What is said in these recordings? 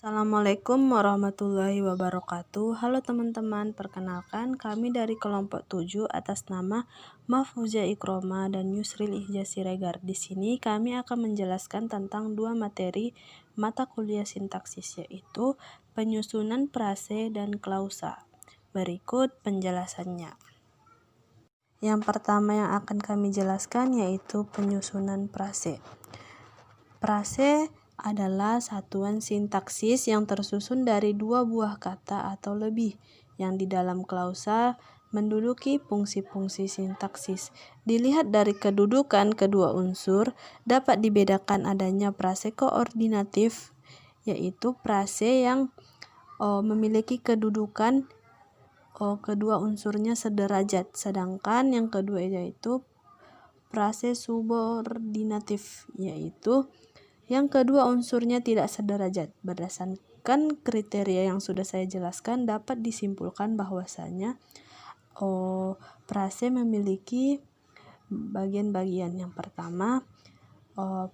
Assalamualaikum warahmatullahi wabarakatuh. Halo teman-teman, perkenalkan kami dari kelompok 7 atas nama Mahfuzah Ikroma dan Yusril Ihja Siregar. Di sini kami akan menjelaskan tentang dua materi mata kuliah sintaksis, yaitu penyusunan frase dan klausa. Berikut penjelasannya. Yang pertama yang akan kami jelaskan yaitu penyusunan frase. Frase adalah satuan sintaksis yang tersusun dari dua buah kata atau lebih, yang di dalam klausa menduduki fungsi-fungsi sintaksis. Dilihat dari kedudukan kedua unsur, dapat dibedakan adanya frase koordinatif, yaitu frase yang memiliki kedudukan kedua unsurnya sederajat, sedangkan yang kedua yaitu frase subordinatif, yaitu yang kedua unsurnya tidak sederajat. Berdasarkan kriteria yang sudah saya jelaskan, dapat disimpulkan bahwasanya frase memiliki bagian-bagian. Yang pertama,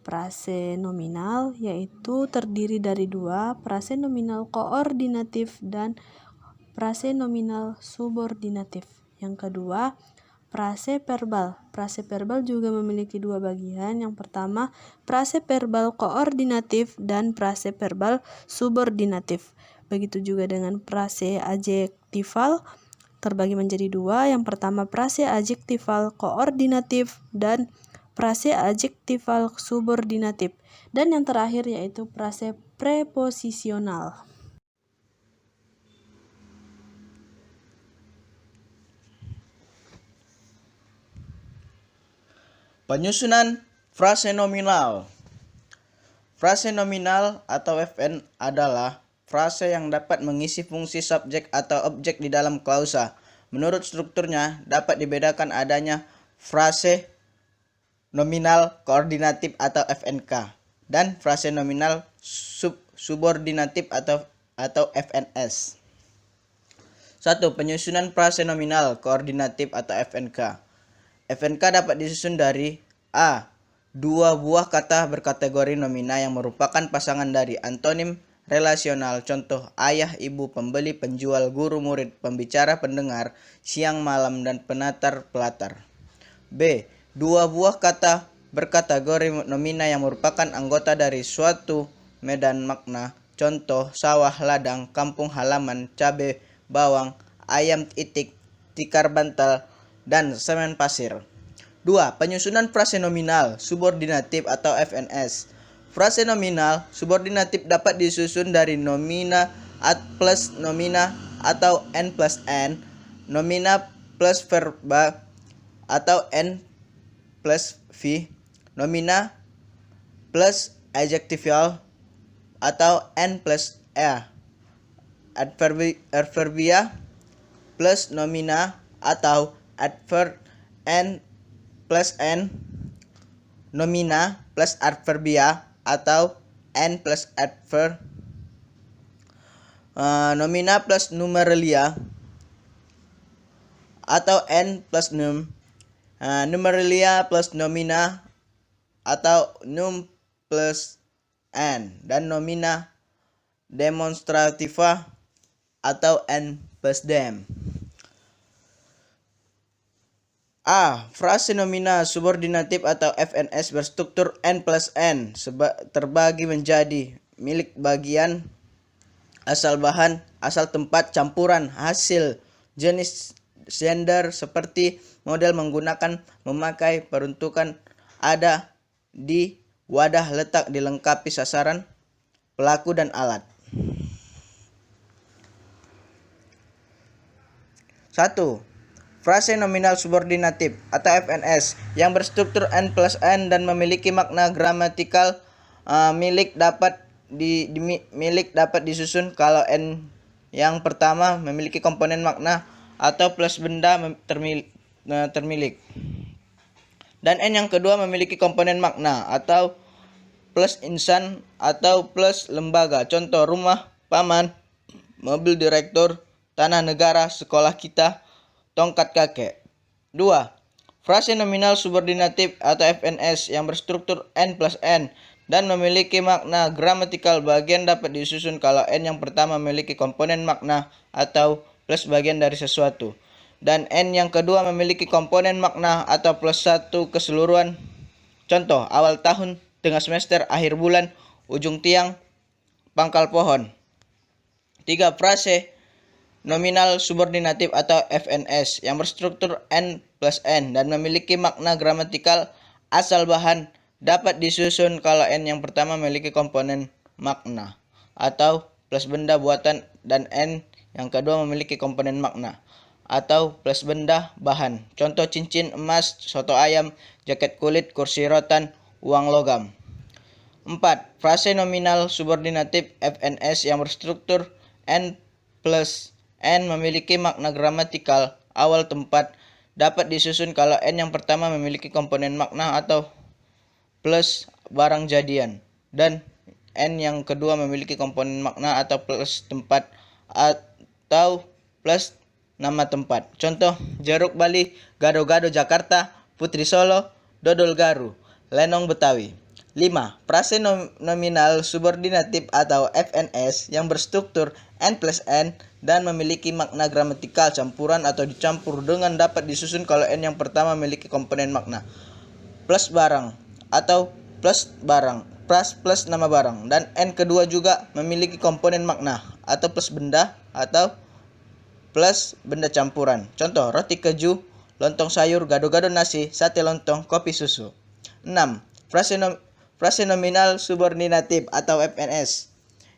frase nominal, yaitu terdiri dari dua, frase nominal koordinatif dan frase nominal subordinatif. Yang kedua, frase verbal. Frase verbal juga memiliki dua bagian. Yang pertama, frase verbal koordinatif dan frase verbal subordinatif. Begitu juga dengan frase adjektival, terbagi menjadi dua. Yang pertama, frase adjektival koordinatif dan frase adjektival subordinatif. Dan yang terakhir yaitu frase preposisional. Penyusunan frase nominal. Frase nominal atau FN adalah frase yang dapat mengisi fungsi subjek atau objek di dalam klausa. Menurut strukturnya, dapat dibedakan adanya frase nominal koordinatif atau FNK dan frase nominal subordinatif atau FNS. 1. Penyusunan frase nominal koordinatif atau FNK. FNK dapat disusun dari A. Dua buah kata berkategori nomina yang merupakan pasangan dari antonim relasional, contoh ayah, ibu, pembeli, penjual, guru, murid, pembicara, pendengar, siang, malam, dan penatar, pelatar. B. Dua buah kata berkategori nomina yang merupakan anggota dari suatu medan makna, contoh sawah, ladang, kampung halaman, cabai, bawang, ayam itik, tikar bantal, dan semen pasir. 2. Penyusunan frase nominal subordinatif atau FNS. Frase nominal subordinatif dapat disusun dari nomina plus nomina atau N plus N, nomina plus verba atau N plus V, nomina plus adjektival atau N plus E, adverbia plus nomina atau adverb N plus N, nomina plus adverbia atau N plus adverb, nomina plus numeralia atau N plus num, numeralia plus nomina atau num plus N, dan nomina demonstrativa atau N plus dem. A. Frase nomina subordinatif atau FNS berstruktur N plus N terbagi menjadi milik, bagian, asal bahan, asal tempat, campuran, hasil, jenis, gender, seperti, model, menggunakan, memakai, peruntukan, ada, di, wadah, letak, dilengkapi, sasaran, pelaku, dan alat. 1. Frase nominal subordinatif atau FNS yang berstruktur N plus N dan memiliki makna gramatikal milik dapat disusun kalau N yang pertama memiliki komponen makna atau plus benda termilik, dan N yang kedua memiliki komponen makna atau plus insan atau plus lembaga, contoh rumah, paman, mobil direktur, tanah negara, sekolah kita, tongkat kakek. 2. Frase nominal subordinatif atau FNS yang berstruktur N plus N dan memiliki makna gramatikal. Bagian dapat disusun kalau n yang pertama memiliki komponen makna atau plus bagian dari sesuatu, dan n yang kedua memiliki komponen makna atau plus satu keseluruhan. Contoh, awal tahun, tengah semester, akhir bulan, ujung tiang, pangkal pohon. 3. Frase nominal subordinatif atau FNS yang berstruktur N plus N dan memiliki makna gramatikal. Asal bahan dapat disusun kalau n yang pertama memiliki komponen makna atau plus benda buatan dan n yang kedua memiliki komponen makna atau plus benda bahan. Contoh, cincin emas, soto ayam, jaket kulit, kursi rotan, uang logam. 4. Frase nominal subordinatif FNS yang berstruktur N plus N memiliki makna gramatikal. Awal tempat dapat disusun kalau n yang pertama memiliki komponen makna atau plus barang jadian, dan n yang kedua memiliki komponen makna atau plus tempat atau plus nama tempat. Contoh, jeruk Bali, gado-gado Jakarta, putri Solo, dodol Garu, lenong Betawi. 5. Frase nominal subordinatif atau FNS yang berstruktur N plus N dan memiliki makna gramatikal campuran atau dicampur dengan dapat disusun kalau n yang pertama memiliki komponen makna plus barang atau plus barang plus nama barang, dan n kedua juga memiliki komponen makna atau plus benda atau plus benda campuran. Contoh, roti keju, lontong sayur, gado-gado nasi, sate lontong, kopi susu. 6. Frase nominal subordinatif atau FNS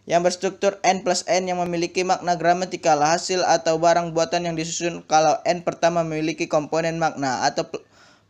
yang berstruktur N plus N yang memiliki makna gramatikal. Hasil atau barang buatan yang disusun kalau n pertama memiliki komponen makna atau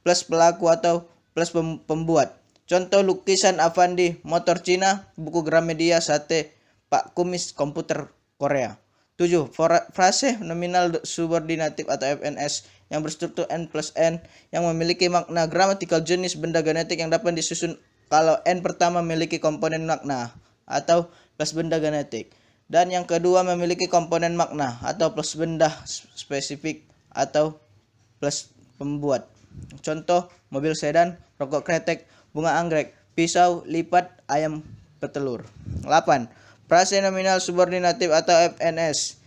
plus pelaku atau plus pembuat. Contoh, lukisan Avandi, motor Cina, buku Gramedia, sate Pak Kumis, komputer Korea. 7. Frase nominal subordinatif atau FNS yang berstruktur N plus N yang memiliki makna gramatikal. Jenis benda genetik yang dapat disusun kalau n pertama memiliki komponen makna atau plus benda genetik, dan yang kedua memiliki komponen makna atau plus benda spesifik atau plus pembuat. Contoh, mobil sedan, rokok kretek, bunga anggrek, pisau lipat, ayam petelur. 8. Frase nominal subordinatif atau FNS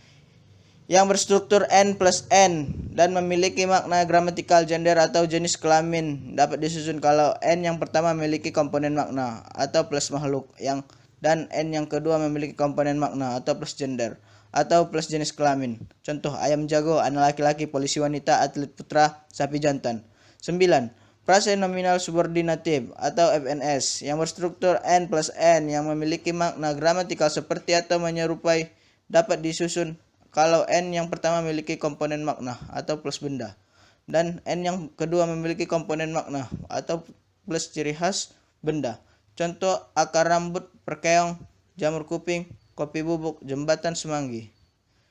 yang berstruktur N plus N dan memiliki makna gramatikal. Gender atau jenis kelamin dapat disusun kalau n yang pertama memiliki komponen makna atau plus makhluk dan n yang kedua memiliki komponen makna atau plus gender atau plus jenis kelamin. Contoh, ayam jago, anak laki-laki, polisi wanita, atlet putra, sapi jantan. 9. Frase nominal subordinatif atau FNS yang berstruktur N plus N yang memiliki makna gramatikal seperti atau menyerupai dapat disusun kalau n yang pertama memiliki komponen makna atau plus benda dan n yang kedua memiliki komponen makna atau plus ciri khas benda. Contoh, akar rambut, perkeong, jamur kuping, kopi bubuk, jembatan semanggi.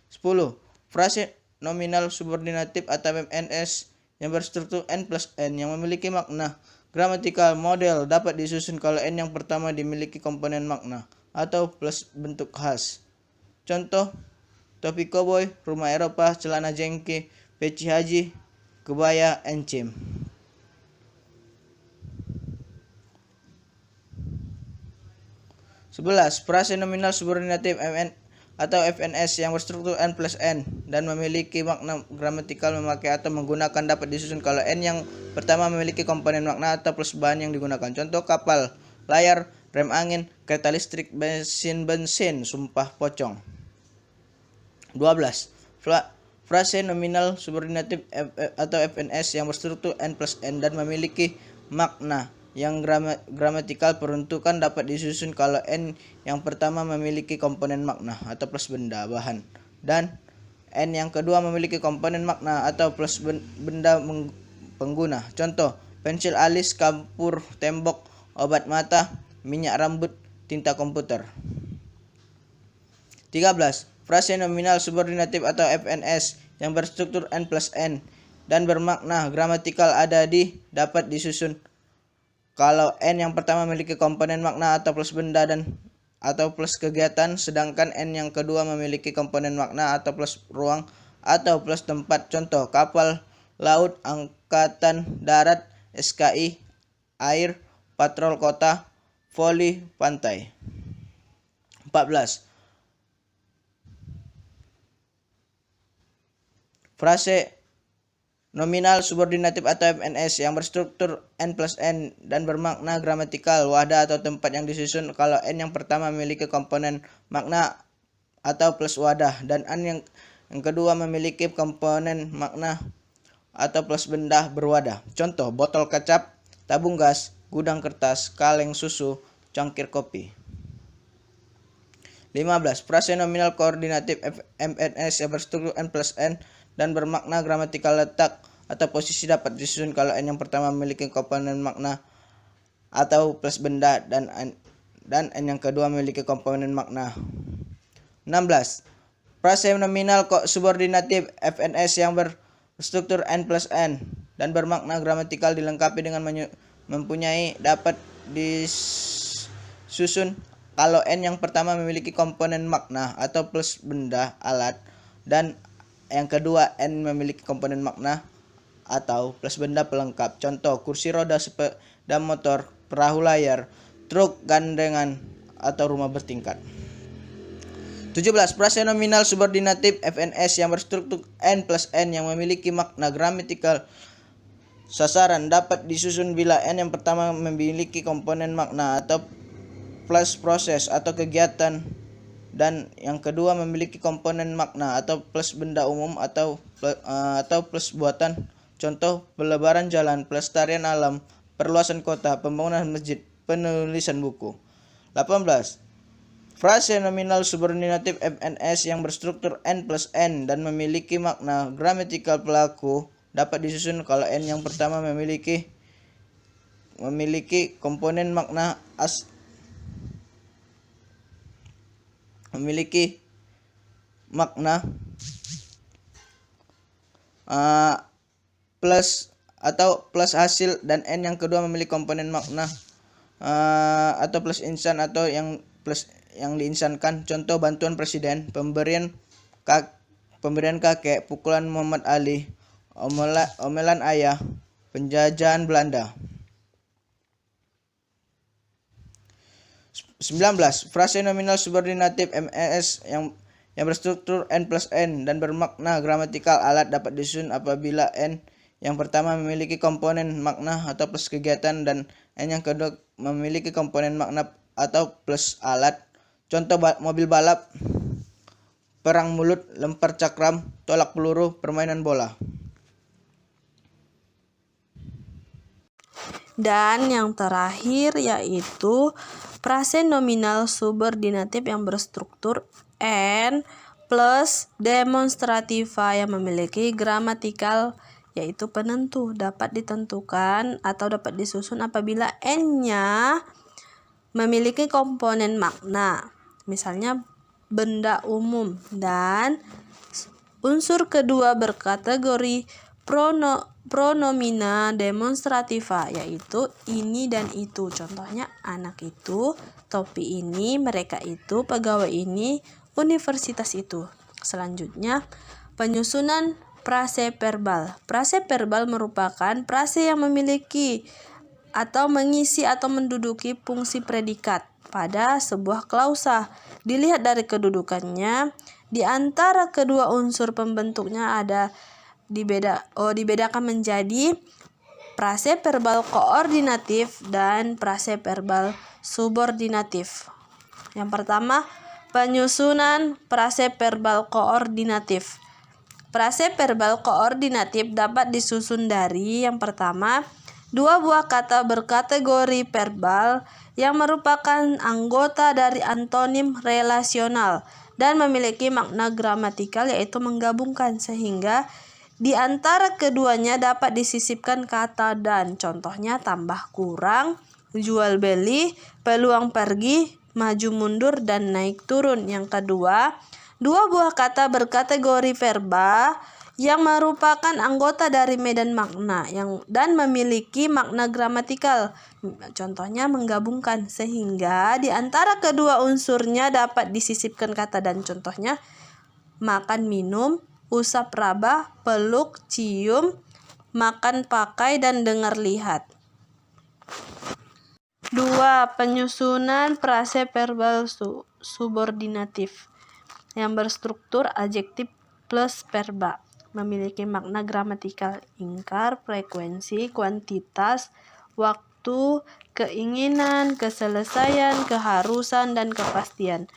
10. Frase nominal subordinatif atau FNS yang berstruktur N plus N yang memiliki makna gramatikal. Model dapat disusun kalau n yang pertama dimiliki komponen makna atau plus bentuk khas. Contoh, topi koboi, rumah Eropa, celana jengki, peci haji, kebaya, encim. 11. Frase nominal subordinatif atau FNS yang berstruktur N plus N dan memiliki makna gramatikal memakai atau menggunakan dapat disusun kalau n yang pertama memiliki komponen makna atau plus bahan yang digunakan. Contoh, kapal, layar, rem angin, kereta listrik, bensin, sumpah pocong. 12. Frase nominal subordinatif atau FNS yang berstruktur N plus N dan memiliki makna yang gramatikal peruntukan dapat disusun kalau n yang pertama memiliki komponen makna atau plus benda bahan dan n yang kedua memiliki komponen makna atau plus benda pengguna. Contoh, pensil alis, kapur tembok, obat mata, minyak rambut, tinta komputer. 13. Frase nominal subordinatif atau FNS yang berstruktur N plus N dan bermakna gramatikal ada di dapat disusun kalau n yang pertama memiliki komponen makna atau plus benda dan atau plus kegiatan, sedangkan n yang kedua memiliki komponen makna atau plus ruang atau plus tempat. Contoh, kapal laut, angkatan darat, SKI, air, patrol kota, voli pantai. 14. Frase nominal subordinatif atau FNS yang berstruktur N plus N dan bermakna gramatikal wadah atau tempat yang disusun kalau N yang pertama memiliki komponen makna atau plus wadah dan N yang kedua memiliki komponen makna atau plus benda berwadah. Contoh, botol kecap, tabung gas, gudang kertas, kaleng susu, cangkir kopi. 15. Frase nominal koordinatif FNS yang berstruktur N plus N dan bermakna gramatikal letak atau posisi dapat disusun kalau N yang pertama memiliki komponen makna atau plus benda dan N yang kedua memiliki komponen makna. 16. Frase nominal subordinatif FNS yang berstruktur N plus N dan bermakna gramatikal dilengkapi dengan mempunyai dapat disusun kalau N yang pertama memiliki komponen makna atau plus benda alat dan yang kedua N memiliki komponen makna atau plus benda pelengkap. Contoh, kursi roda, sepeda motor, perahu layar, truk gandengan atau rumah bertingkat. 17. Frase nominal subordinatif FNS yang berstruktur N plus N yang memiliki makna gramatikal sasaran dapat disusun bila N yang pertama memiliki komponen makna atau plus proses atau kegiatan dan yang kedua memiliki komponen makna atau plus benda umum atau plus buatan. Contoh, pelebaran jalan, pelestarian alam, perluasan kota, pembangunan masjid, penulisan buku. 18. Frase nominal subordinatif FNS yang berstruktur N plus N dan memiliki makna gramatikal pelaku dapat disusun kalau N yang pertama memiliki komponen makna plus hasil dan N yang kedua memiliki komponen makna atau plus insan atau yang diinsankan. Contoh, bantuan presiden, pemberian kakek, pukulan Muhammad Ali, omelan ayah, penjajahan Belanda. 19. Frase nominal subordinatif FNS yang berstruktur N plus N dan bermakna gramatikal alat dapat disusun apabila N yang pertama memiliki komponen makna atau plus kegiatan dan N yang kedua memiliki komponen makna atau plus alat. Contoh, mobil balap, perang mulut, lempar cakram, tolak peluru, permainan bola. Dan yang terakhir yaitu frase nominal subordinatif yang berstruktur N plus demonstrativa yang memiliki gramatikal yaitu penentu dapat ditentukan atau dapat disusun apabila N-nya memiliki komponen makna, misalnya benda umum, dan unsur kedua berkategori pronomina demonstrativa yaitu ini dan itu. Contohnya, anak itu, topi ini, mereka itu, pegawai ini, universitas itu. Selanjutnya, penyusunan frase verbal. Frase verbal merupakan frase yang memiliki atau mengisi atau menduduki fungsi predikat pada sebuah klausa. Dilihat dari kedudukannya, di antara kedua unsur pembentuknya ada dibedakan menjadi frase verbal koordinatif dan frase verbal subordinatif. Yang pertama, penyusunan frase verbal koordinatif. Frase verbal koordinatif dapat disusun dari yang pertama, dua buah kata berkategori verbal yang merupakan anggota dari antonim relasional dan memiliki makna gramatikal yaitu menggabungkan, sehingga di antara keduanya dapat disisipkan kata dan. Contohnya, tambah kurang, jual beli, peluang pergi, maju mundur, dan naik turun. Yang kedua, dua buah kata berkategori verba yang merupakan anggota dari medan makna dan memiliki makna gramatikal. Contohnya, menggabungkan, sehingga di antara kedua unsurnya dapat disisipkan kata dan. Contohnya, makan minum, usap raba, peluk, cium, makan pakai, dan dengar lihat. 2. Penyusunan frase verbal subordinatif yang berstruktur adjektif plus verba, memiliki makna gramatikal ingkar, frekuensi, kuantitas, waktu, keinginan, keselesaian, keharusan, dan kepastian.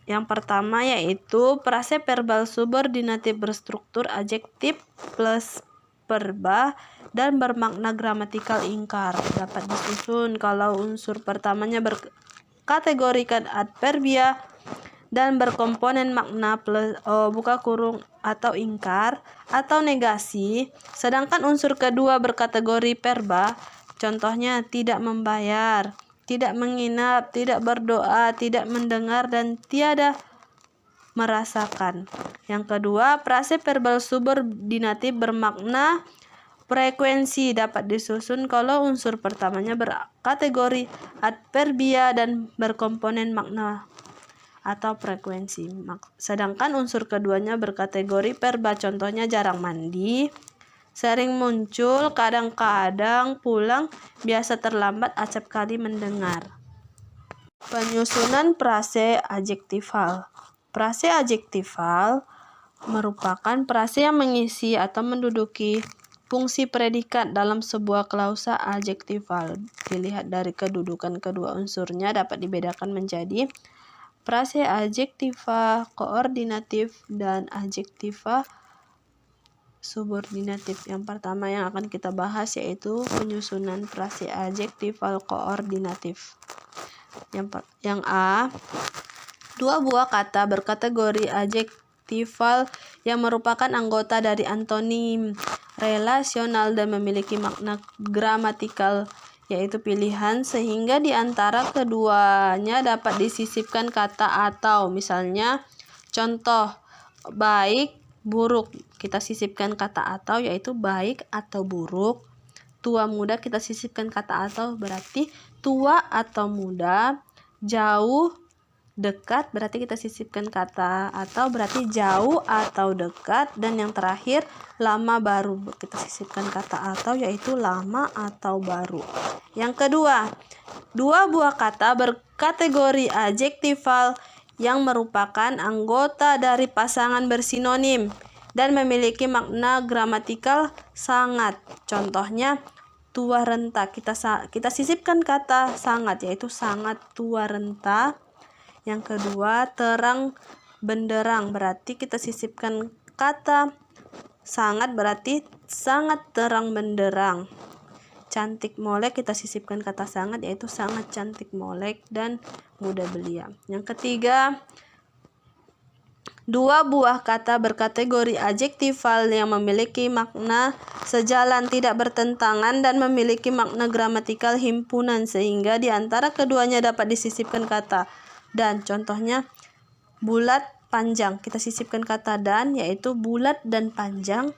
Yang pertama yaitu frase verbal subordinatif berstruktur adjektif plus verba dan bermakna gramatikal ingkar, dapat disusun kalau unsur pertamanya berkategorikan adverbia dan berkomponen makna plus buka kurung atau ingkar atau negasi, sedangkan unsur kedua berkategori verba, contohnya tidak membayar, tidak menginap, tidak berdoa, tidak mendengar, dan tiada merasakan. Yang kedua, frase verbal subordinatif bermakna frekuensi, dapat disusun kalau unsur pertamanya berkategori adverbia dan berkomponen makna atau frekuensi, sedangkan unsur keduanya berkategori verba, contohnya jarang mandi, sering muncul, kadang-kadang pulang, biasa terlambat, acap kali mendengar. Penyusunan frase adjektifal. Frase adjektifal merupakan frase yang mengisi atau menduduki fungsi predikat dalam sebuah klausa adjektifal. Dilihat dari kedudukan kedua unsurnya dapat dibedakan menjadi frase adjektiva koordinatif dan adjektiva subordinatif. Yang pertama yang akan kita bahas yaitu penyusunan frase adjektival koordinatif. Yang A, dua buah kata berkategori adjektival yang merupakan anggota dari antonim relasional dan memiliki makna gramatikal yaitu pilihan, sehingga di antara keduanya dapat disisipkan kata atau. Misalnya contoh baik, buruk, kita sisipkan kata atau yaitu baik atau buruk. Tua muda kita sisipkan kata atau berarti tua atau muda. Jauh dekat berarti kita sisipkan kata atau berarti jauh atau dekat. Dan yang terakhir lama baru, kita sisipkan kata atau yaitu lama atau baru. Yang kedua, dua buah kata berkategori adjektival yang merupakan anggota dari pasangan bersinonim dan memiliki makna gramatikal sangat. Contohnya tua renta, kita sisipkan kata sangat yaitu sangat tua renta. Yang kedua, terang benderang, berarti kita sisipkan kata sangat berarti sangat terang benderang. Cantik molek, kita sisipkan kata sangat yaitu sangat cantik molek dan muda belia. Yang ketiga, dua buah kata berkategori adjektival yang memiliki makna sejalan, tidak bertentangan, dan memiliki makna gramatikal himpunan, sehingga di antara keduanya dapat disisipkan kata dan. Contohnya bulat panjang, kita sisipkan kata dan yaitu bulat dan panjang.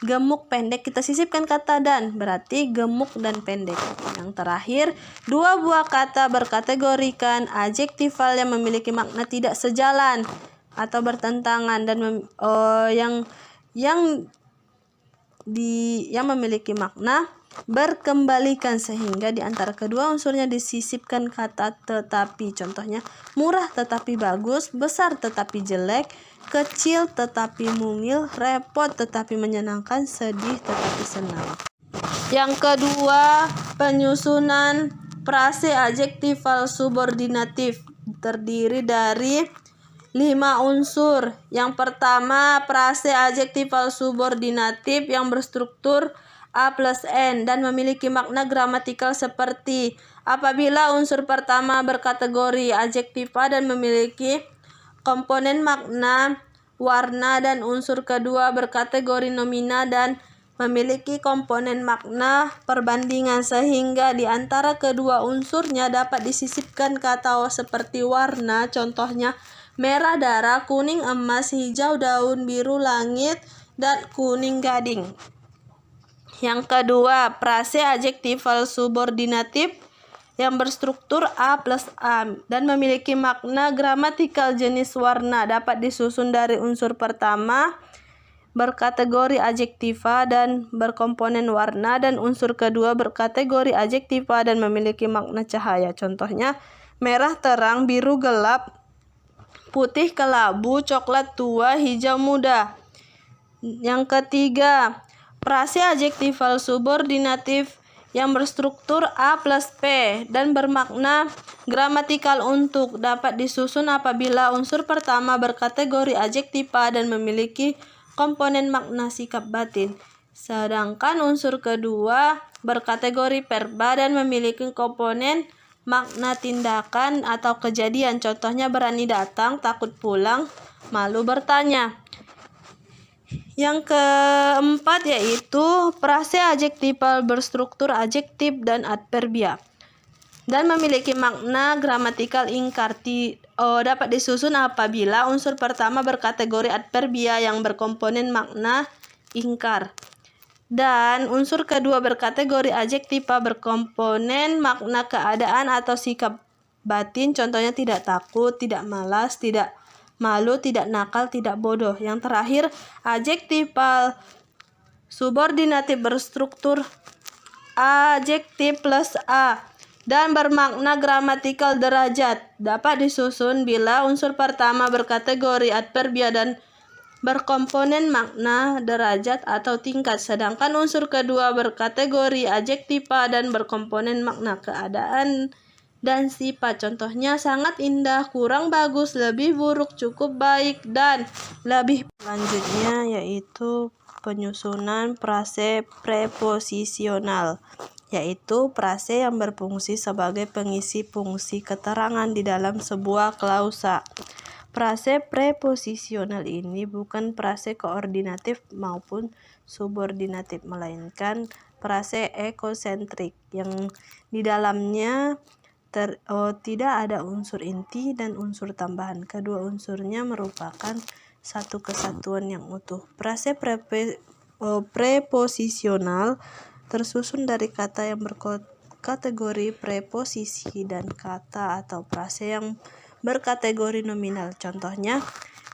Gemuk pendek, kita sisipkan kata dan berarti gemuk dan pendek. Yang terakhir, dua buah kata berkategorikan adjektival yang memiliki makna tidak sejalan atau bertentangan dan yang memiliki makna berkembalikan, sehingga di antara kedua unsurnya disisipkan kata tetapi. Contohnya murah tetapi bagus, besar tetapi jelek, kecil tetapi mungil, repot tetapi menyenangkan, sedih tetapi senang. Yang kedua, penyusunan frase adjektival subordinatif terdiri dari 5 unsur. Yang pertama, frase adjektival subordinatif yang berstruktur A plus N dan memiliki makna gramatikal seperti apabila unsur pertama berkategori adjektiva dan memiliki komponen makna warna dan unsur kedua berkategori nomina dan memiliki komponen makna perbandingan, sehingga di antara kedua unsurnya dapat disisipkan kata seperti warna, contohnya merah darah, kuning emas, hijau daun, biru langit, dan kuning gading. Yang kedua, frase adjektival subordinatif yang berstruktur A plus A dan memiliki makna gramatikal jenis warna dapat disusun dari unsur pertama berkategori adjektiva dan berkomponen warna, dan unsur kedua berkategori adjektiva dan memiliki makna cahaya. Contohnya merah terang, biru gelap, putih kelabu, coklat tua, hijau muda. Yang ketiga, frase adjektival subordinatif yang berstruktur A plus P dan bermakna gramatikal untuk, dapat disusun apabila unsur pertama berkategori adjektiva dan memiliki komponen makna sikap batin, sedangkan unsur kedua berkategori verba dan memiliki komponen makna tindakan atau kejadian. Contohnya berani datang, takut pulang, malu bertanya. Yang keempat yaitu frase adjektival berstruktur adjektif dan adverbia dan memiliki makna gramatikal ingkar, dapat disusun apabila unsur pertama berkategori adverbia yang berkomponen makna ingkar dan unsur kedua berkategori adjektiva berkomponen makna keadaan atau sikap batin. Contohnya tidak takut, tidak malas, tidak malu, tidak nakal, tidak bodoh. Yang terakhir, adjektival subordinatif berstruktur adjektif plus A dan bermakna gramatikal derajat, dapat disusun bila unsur pertama berkategori adverbia dan berkomponen makna derajat atau tingkat, sedangkan unsur kedua berkategori adjektiva dan berkomponen makna keadaan dan sifat. Contohnya sangat indah, kurang bagus, lebih buruk, cukup baik, dan lebih. Selanjutnya yaitu penyusunan frase preposisional, yaitu frase yang berfungsi sebagai pengisi fungsi keterangan di dalam sebuah klausa. Frase preposisional ini bukan frase koordinatif maupun subordinatif, melainkan frase ekosentrik yang di dalamnya tidak ada unsur inti dan unsur tambahan. Kedua unsurnya merupakan satu kesatuan yang utuh. Frase preposisional tersusun dari kata yang berkategori preposisi dan kata atau frase yang berkategori nominal. Contohnya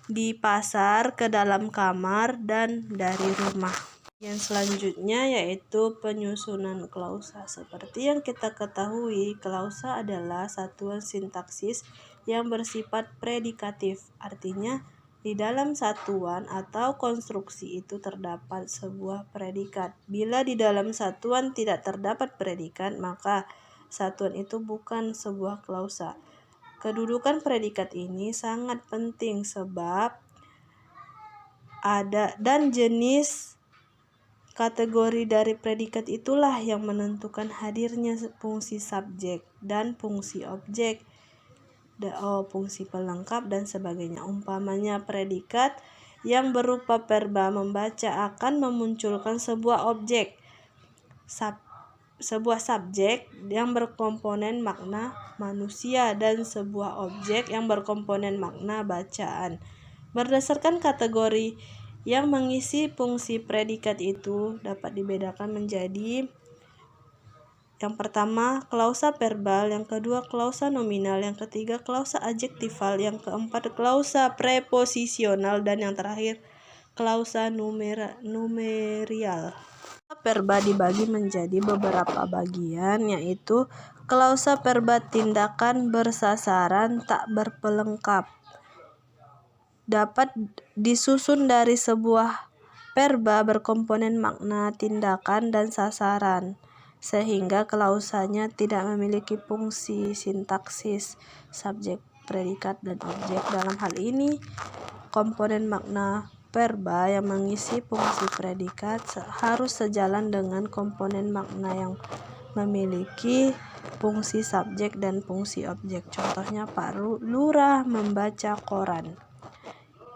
di pasar, ke dalam kamar, dan dari rumah. Yang selanjutnya yaitu penyusunan klausa. Seperti yang kita ketahui, klausa adalah satuan sintaksis yang bersifat predikatif. Artinya, di dalam satuan atau konstruksi itu terdapat sebuah predikat. Bila di dalam satuan tidak terdapat predikat, maka satuan itu bukan sebuah klausa. Kedudukan predikat ini sangat penting sebab ada dan jenis kategori dari predikat itulah yang menentukan hadirnya fungsi subjek dan fungsi objek, fungsi pelengkap dan sebagainya. Umpamanya predikat yang berupa verba membaca akan memunculkan sebuah objek, sebuah subjek yang berkomponen makna manusia dan sebuah objek yang berkomponen makna bacaan. Berdasarkan kategori yang mengisi fungsi predikat itu dapat dibedakan menjadi yang pertama klausa verbal, yang kedua klausa nominal, yang ketiga klausa adjektival, yang keempat klausa preposisional, dan yang terakhir klausa numerial. Verba dibagi menjadi beberapa bagian, yaitu klausa verba tindakan bersasaran tak berpelengkap. Dapat disusun dari sebuah verba berkomponen makna, tindakan, dan sasaran, sehingga klausanya tidak memiliki fungsi sintaksis subjek, predikat, dan objek. Dalam hal ini, komponen makna verba yang mengisi fungsi predikat harus sejalan dengan komponen makna yang memiliki fungsi subjek dan fungsi objek. Contohnya Pak Lurah membaca koran.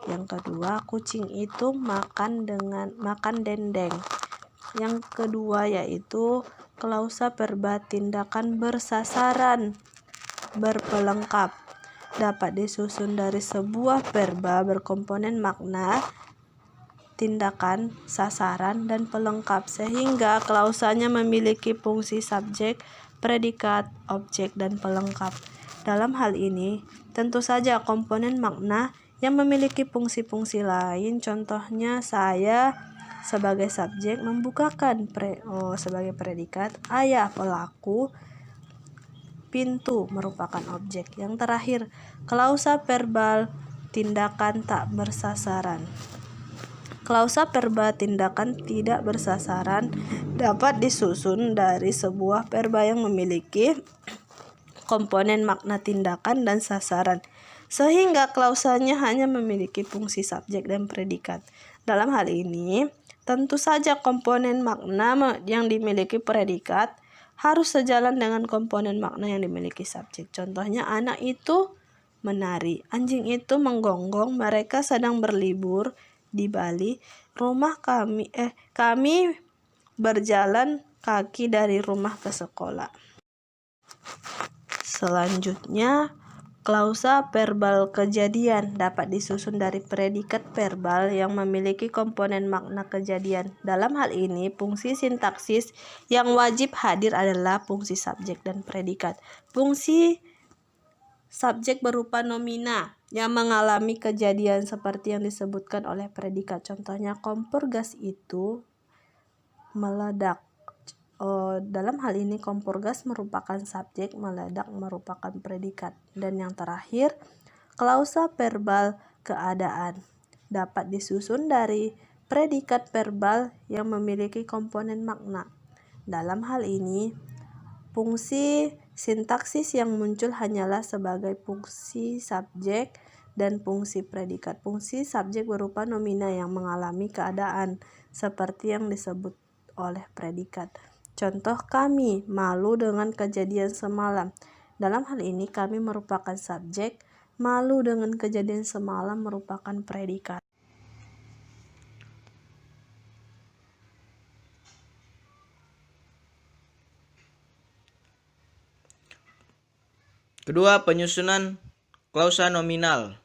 Yang kedua, kucing itu makan dendeng. Yang kedua yaitu klausa verba tindakan bersasaran berpelengkap. Dapat disusun dari sebuah verba berkomponen makna, tindakan, sasaran, dan pelengkap, sehingga klausanya memiliki fungsi subjek, predikat, objek, dan pelengkap. Dalam hal ini, tentu saja komponen makna yang memiliki fungsi-fungsi lain. Contohnya saya sebagai subjek membukakan sebagai predikat, ayah pelaku, pintu merupakan objek. Yang terakhir, klausa verbal tindakan tak bersasaran. Klausa verbal tindakan tidak bersasaran dapat disusun dari sebuah verba yang memiliki komponen makna tindakan dan sasaran, sehingga klausanya hanya memiliki fungsi subjek dan predikat. Dalam hal ini, tentu saja komponen makna yang dimiliki predikat harus sejalan dengan komponen makna yang dimiliki subjek. Contohnya, anak itu menari, anjing itu menggonggong, mereka sedang berlibur di Bali, kami berjalan kaki dari rumah ke sekolah. Selanjutnya, klausa verbal kejadian dapat disusun dari predikat verbal yang memiliki komponen makna kejadian. Dalam hal ini, fungsi sintaksis yang wajib hadir adalah fungsi subjek dan predikat. Fungsi subjek berupa nomina yang mengalami kejadian seperti yang disebutkan oleh predikat. Contohnya, kompor gas itu meledak. Dalam hal ini kompor gas merupakan subjek, meledak merupakan predikat. Dan yang terakhir, klausa verbal keadaan dapat disusun dari predikat verbal yang memiliki komponen makna. Dalam hal ini, fungsi sintaksis yang muncul hanyalah sebagai fungsi subjek dan fungsi predikat. Fungsi subjek berupa nomina yang mengalami keadaan seperti yang disebut oleh predikat. Contoh, kami malu dengan kejadian semalam. Dalam hal ini, kami merupakan subjek, malu dengan kejadian semalam merupakan predikat. Kedua, penyusunan klausa nominal.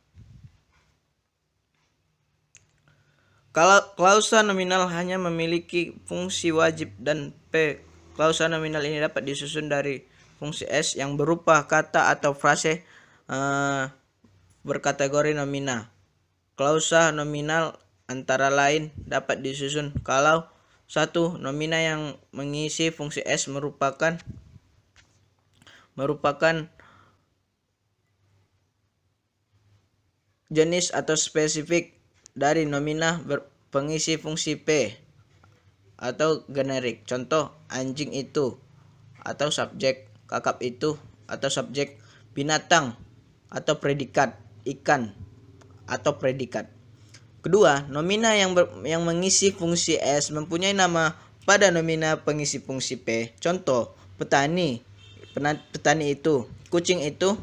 Kalau klausa nominal hanya memiliki fungsi wajib dan P, klausa nominal ini dapat disusun dari fungsi S yang berupa kata atau frase berkategori nomina. Klausa nominal antara lain dapat disusun kalau 1. Nomina yang mengisi fungsi S merupakan jenis atau spesifik dari nomina pengisi fungsi P atau generik. Contoh, anjing itu atau subjek, kakap itu atau subjek, binatang atau predikat, ikan atau predikat. Kedua, nomina yang mengisi fungsi S mempunyai nama pada nomina pengisi fungsi P. Contoh, petani itu, kucing itu,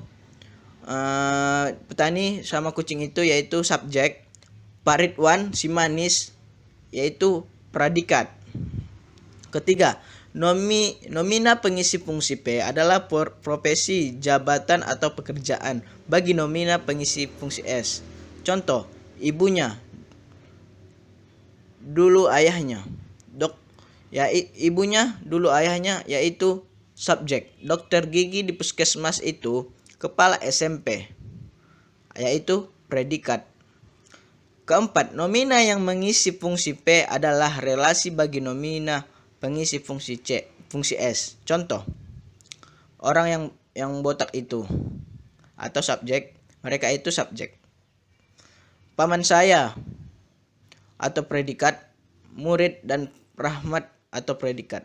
petani sama kucing itu yaitu subjek, Pak Ridwan si manis yaitu predikat. Ketiga, nomina pengisi fungsi P adalah profesi, jabatan atau pekerjaan bagi nomina pengisi fungsi S. Contoh, ibunya, dulu ayahnya, ibunya dulu ayahnya yaitu subjek, dokter gigi di puskesmas itu kepala SMP yaitu predikat. Keempat, nomina yang mengisi fungsi P adalah relasi bagi nomina pengisi fungsi S. Contoh, orang yang botak itu atau subjek, mereka itu subjek. Paman saya atau predikat, murid dan rahmat atau predikat.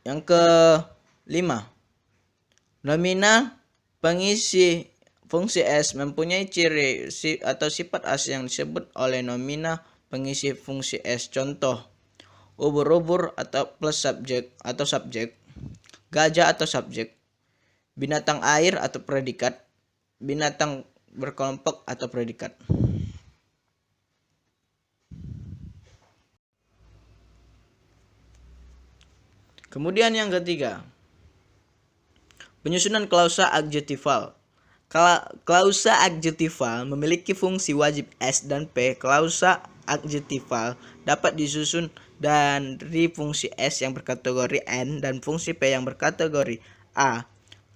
Yang kelima, nomina pengisi fungsi S mempunyai ciri atau sifat khas yang disebut oleh nomina pengisi fungsi S. Contoh, ubur-ubur atau plus subjek atau subjek, gajah atau subjek, binatang air atau predikat, binatang berkelompok atau predikat. Kemudian yang ketiga, penyusunan klausa adjektival. Klausa adjektival memiliki fungsi wajib S dan P. Klausa adjektival dapat disusun dari fungsi S yang berkategori N dan fungsi P yang berkategori A.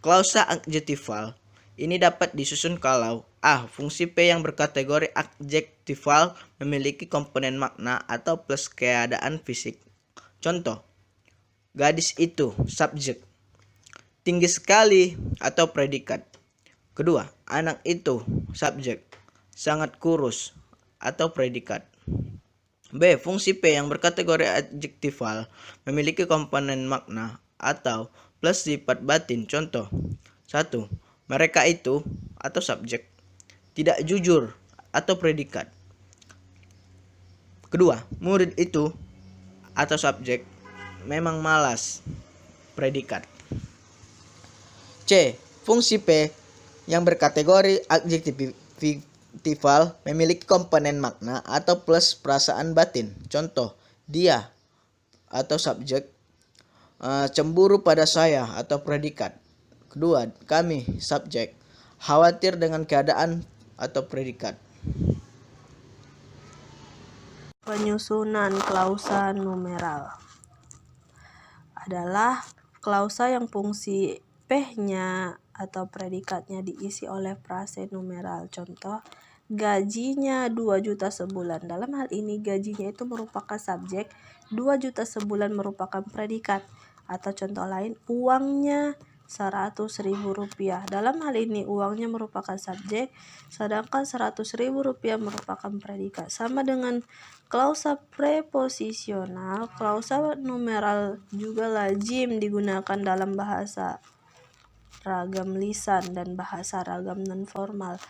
Klausa adjektival Ini dapat disusun kalau A. Fungsi P yang berkategori adjektival memiliki komponen makna atau plus keadaan fisik. Contoh, gadis itu, subjek, tinggi sekali atau predikat. Kedua, anak itu, subjek, sangat kurus atau predikat. B. Fungsi P yang berkategori adjektival memiliki komponen makna atau plus sifat batin. Contoh, 1. Mereka itu atau subjek, tidak jujur atau predikat. Kedua, murid itu atau subjek, memang malas, predikat. C. Fungsi P yang berkategori adjektival memiliki komponen makna atau plus perasaan batin. Contoh, dia atau subjek, cemburu pada saya atau predikat. Kedua, kami, subjek, khawatir dengan keadaan atau predikat. Penyusunan klausa numeral adalah klausa yang fungsi P-nya atau predikatnya diisi oleh frase numeral. Contoh, gajinya 2 juta sebulan. Dalam hal ini gajinya itu merupakan subjek, 2 juta sebulan merupakan predikat. Atau contoh lain, uangnya 100.000 rupiah. Dalam hal ini uangnya merupakan subjek, sedangkan 100.000 rupiah merupakan predikat. Sama dengan klausa preposisional, klausa numeral juga lazim digunakan dalam bahasa ragam lisan dan bahasa ragam non-formal.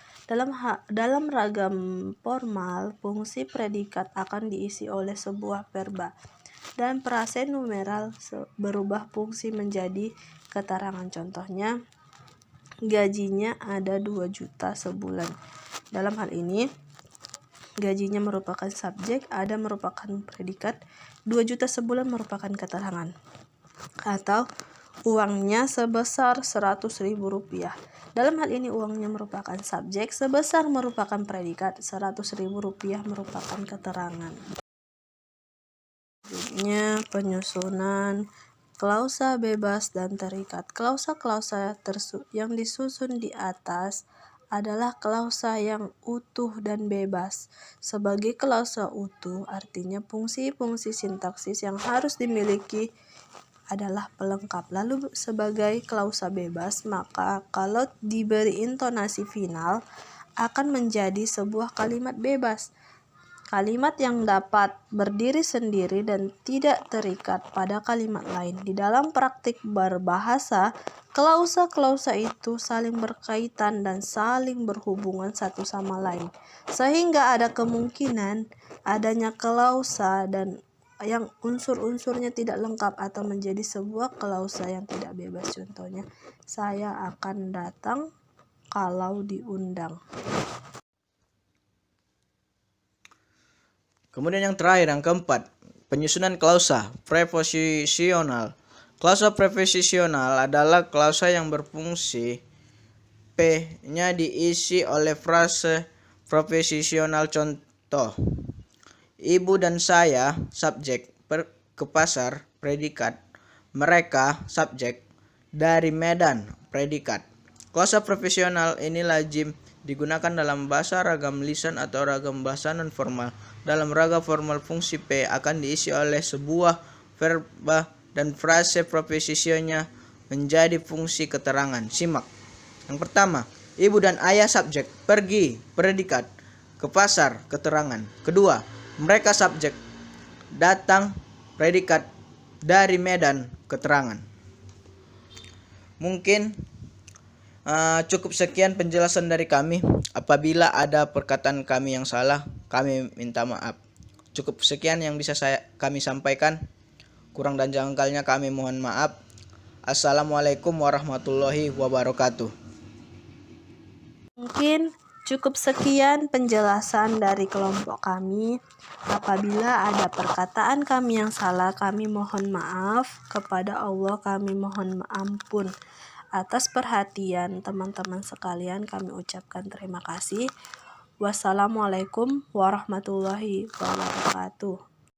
Dalam ragam formal, fungsi predikat akan diisi oleh sebuah verba, dan frase numeral berubah fungsi menjadi keterangan. Contohnya, gajinya ada 2 juta sebulan. Dalam hal ini, gajinya merupakan subjek, ada merupakan predikat, 2 juta sebulan merupakan keterangan. Atau uangnya sebesar 100.000 rupiah. Dalam hal ini uangnya merupakan subjek, sebesar merupakan predikat, 100.000 rupiah merupakan keterangan. Selanjutnya, penyusunan klausa bebas dan terikat. Klausa-klausa yang disusun di atas adalah klausa yang utuh dan bebas. Sebagai klausa utuh, artinya fungsi-fungsi sintaksis yang harus dimiliki adalah pelengkap. Lalu sebagai klausa bebas, maka kalau diberi intonasi final akan menjadi sebuah kalimat bebas. Kalimat yang dapat berdiri sendiri dan tidak terikat pada kalimat lain. Di dalam praktik berbahasa, klausa-klausa itu saling berkaitan dan saling berhubungan satu sama lain, sehingga ada kemungkinan adanya klausa dan yang unsur-unsurnya tidak lengkap atau menjadi sebuah klausa yang tidak bebas. Contohnya, saya akan datang kalau diundang. Kemudian yang terakhir, yang keempat, penyusunan klausa preposisional. Klausa preposisional adalah klausa yang berfungsi P-nya diisi oleh frase preposisional. Contoh, ibu dan saya, subjek, ke pasar, predikat, mereka, subjek, dari Medan, predikat. Klausa preposisional ini lazim digunakan dalam bahasa ragam lisan atau ragam bahasa non-formal. Dalam ragam formal, fungsi P akan diisi oleh sebuah verba dan frase preposisionnya menjadi fungsi keterangan. Simak. Yang pertama, ibu dan ayah, subjek, pergi, predikat, ke pasar, keterangan. Kedua, mereka, subjek, datang, predikat, dari Medan, keterangan. Mungkin cukup sekian penjelasan dari kami. Apabila ada perkataan kami yang salah, kami minta maaf. Cukup sekian yang bisa kami sampaikan. Kurang dan janggalnya kami mohon maaf. Assalamualaikum warahmatullahi wabarakatuh. Mungkin cukup sekian penjelasan dari kelompok kami. Apabila ada perkataan kami yang salah, kami mohon maaf. Kepada Allah kami mohon ampun. Atas perhatian teman-teman sekalian, kami ucapkan terima kasih. Wassalamualaikum warahmatullahi wabarakatuh.